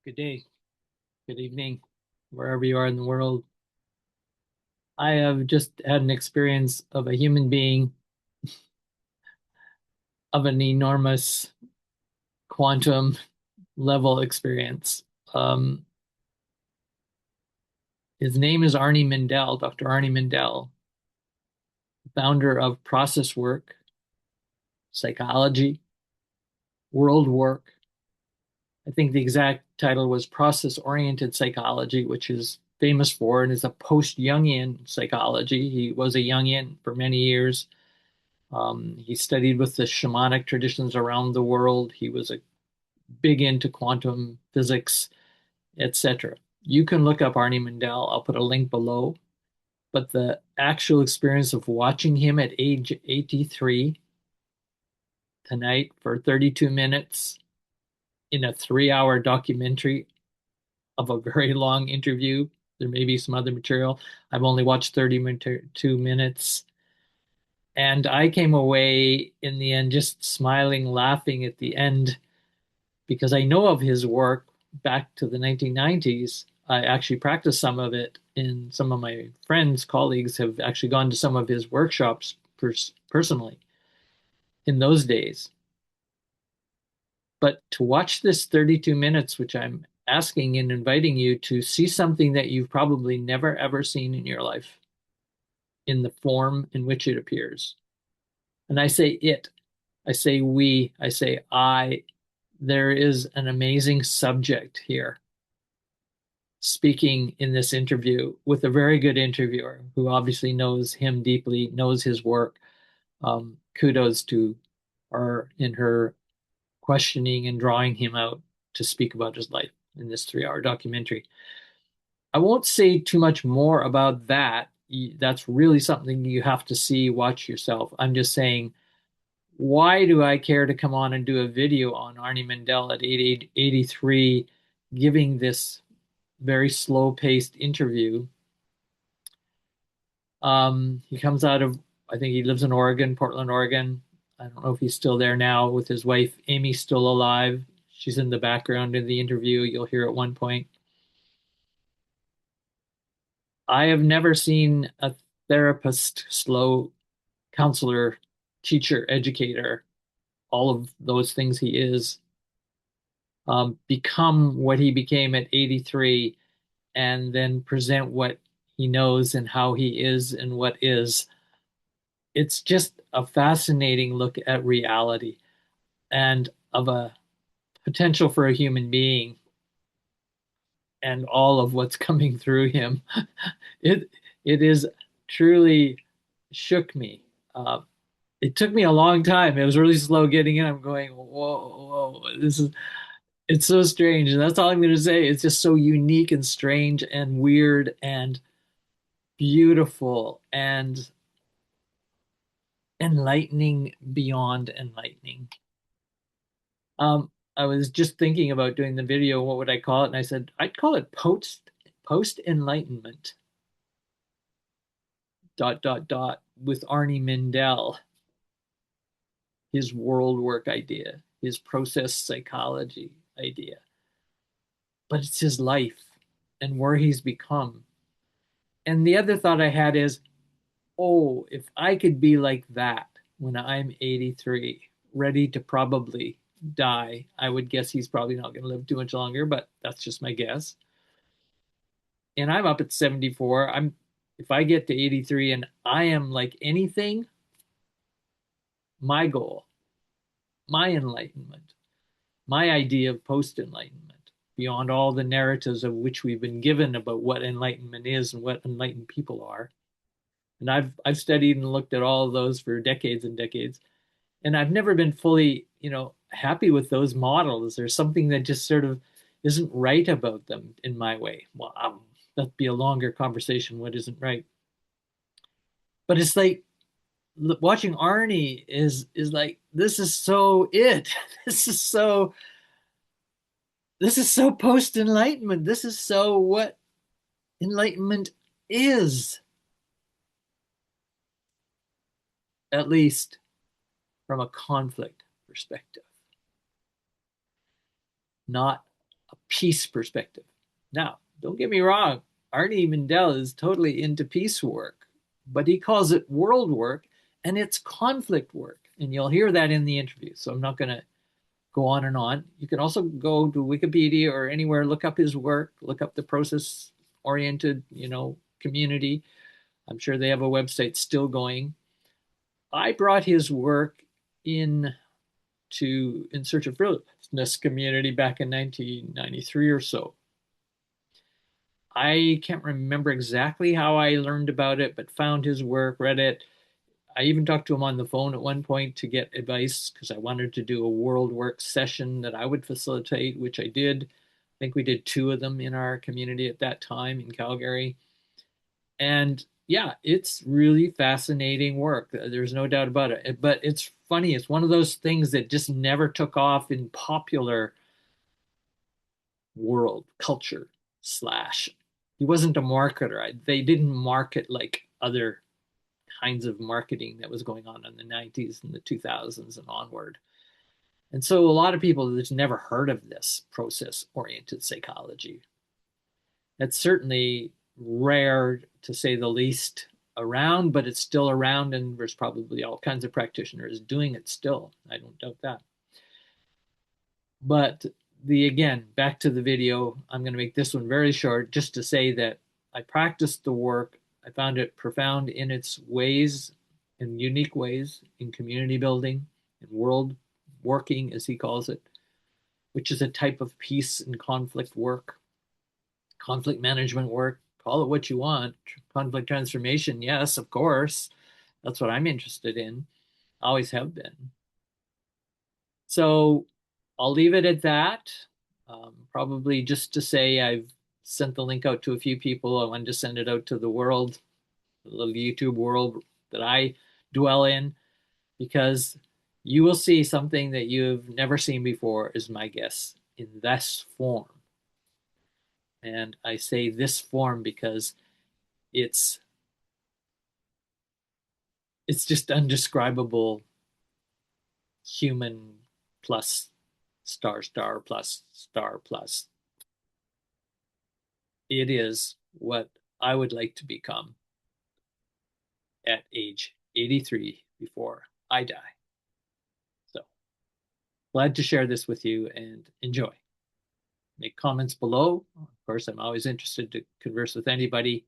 Good day, good evening, wherever you are in the world. I have just had an experience of a human being of an enormous quantum level experience. Um, his name is Arny Mindell, Dr. Arny Mindell, founder of process work, psychology, Worldwork. I think the exact title was process-oriented psychology, which is famous for and is a post-Jungian psychology. He was a Jungian for many years. He studied with the shamanic traditions around the world. He was a big into quantum physics, etc. You can look up Arny Mindell. I'll put a link below. But the actual experience of watching him at age 83 tonight for 32 minutes in a 3 hour documentary of a very long interview. There may be some other material. I've only watched 32 minutes. And I came away in the end just smiling, laughing at the end because I know of his work back to the 1990s. I actually practiced some of it, and some of my friends, colleagues have actually gone to some of his workshops personally in those days. But to watch this 32 minutes, which I'm asking and inviting you to see something that you've probably never ever seen in your life in the form in which it appears. And I say it, I say we, I say I. There is an amazing subject here speaking in this interview with a very good interviewer who obviously knows him deeply, knows his work. Kudos to her in her questioning and drawing him out to speak about his life in this 3 hour documentary. I won't say too much more about that. That's really something you have to see, watch yourself. I'm just saying, why do I care to come on and do a video on Arny Mindell at 83, giving this very slow-paced interview? He comes out of, I think he lives in Oregon, Portland, Oregon. I don't know if he's still there now with his wife. Amy's still alive. She's in the background in the interview. You'll hear at one point. I have never seen a therapist, slow counselor, teacher, educator, all of those things he is, become what he became at 83 and then present what he knows and how he is and what is. It's just a fascinating look at reality and of a potential for a human being and all of what's coming through him. It it is truly shook me. It took me a long time. It was really slow getting in. I'm going, whoa, whoa, it's so strange. And that's all I'm going to say. It's just so unique and strange and weird and beautiful and enlightening beyond enlightening. I was just thinking about doing the video. What would I call it? And I said, I'd call it post-enlightenment dot dot dot with Arny Mindell, his world work idea, his process psychology idea. But it's his life and where he's become. And the other thought I had is, oh, if I could be like that when I'm 83, ready to probably die, I would guess he's probably not going to live too much longer, but that's just my guess. And I'm up at 74. If I get to 83 and I am like anything, my goal, my enlightenment, my idea of post-enlightenment, beyond all the narratives of which we've been given about what enlightenment is and what enlightened people are. And I've studied and looked at all of those for decades and decades. And I've never been fully, happy with those models. There's something that just sort of isn't right about them in my way. Well, that'd be a longer conversation. What isn't right? But it's like watching Arny is like, this is so it. This is so post-enlightenment. This is so what enlightenment is, at least from a conflict perspective, not a peace perspective. Now, don't get me wrong, Arnie Mindell is totally into peace work, but he calls it world work and it's conflict work. And you'll hear that in the interview. So I'm not going to go on and on. You can also go to Wikipedia or anywhere, look up his work, look up the process oriented, community. I'm sure they have a website still going. I brought his work in to In Search of Brilliance community back in 1993 or so. I can't remember exactly how I learned about it, but found his work, read it. I even talked to him on the phone at one point to get advice because I wanted to do a Worldwork session that I would facilitate, which I did. I think we did 2 of them in our community at that time in Calgary. And yeah, it's really fascinating work. There's no doubt about it. But it's funny. It's one of those things that just never took off in popular world culture slash. He wasn't a marketer. They didn't market like other kinds of marketing that was going on in the 90s and the 2000s and onward. And so a lot of people just never heard of this process oriented psychology. It's certainly rare to say the least around, but it's still around, and there's probably all kinds of practitioners doing it still. I don't doubt that. But again, back to the video, I'm going to make this one very short just to say that I practiced the work. I found it profound in its ways, in unique ways, in community building, in world working, as he calls it, which is a type of peace and conflict work, conflict management work, call it what you want. Conflict transformation, yes, of course. That's what I'm interested in, always have been. So I'll leave it at that. Probably just to say I've sent the link out to a few people. I wanted to send it out to the world, the little YouTube world that I dwell in, because you will see something that you've never seen before, is my guess, in this form. And I say this form because it's just undescribable human plus star star plus star plus. It is what I would like to become at age 83 before I die. So glad to share this with you and enjoy. Make comments below. Of course, I'm always interested to converse with anybody.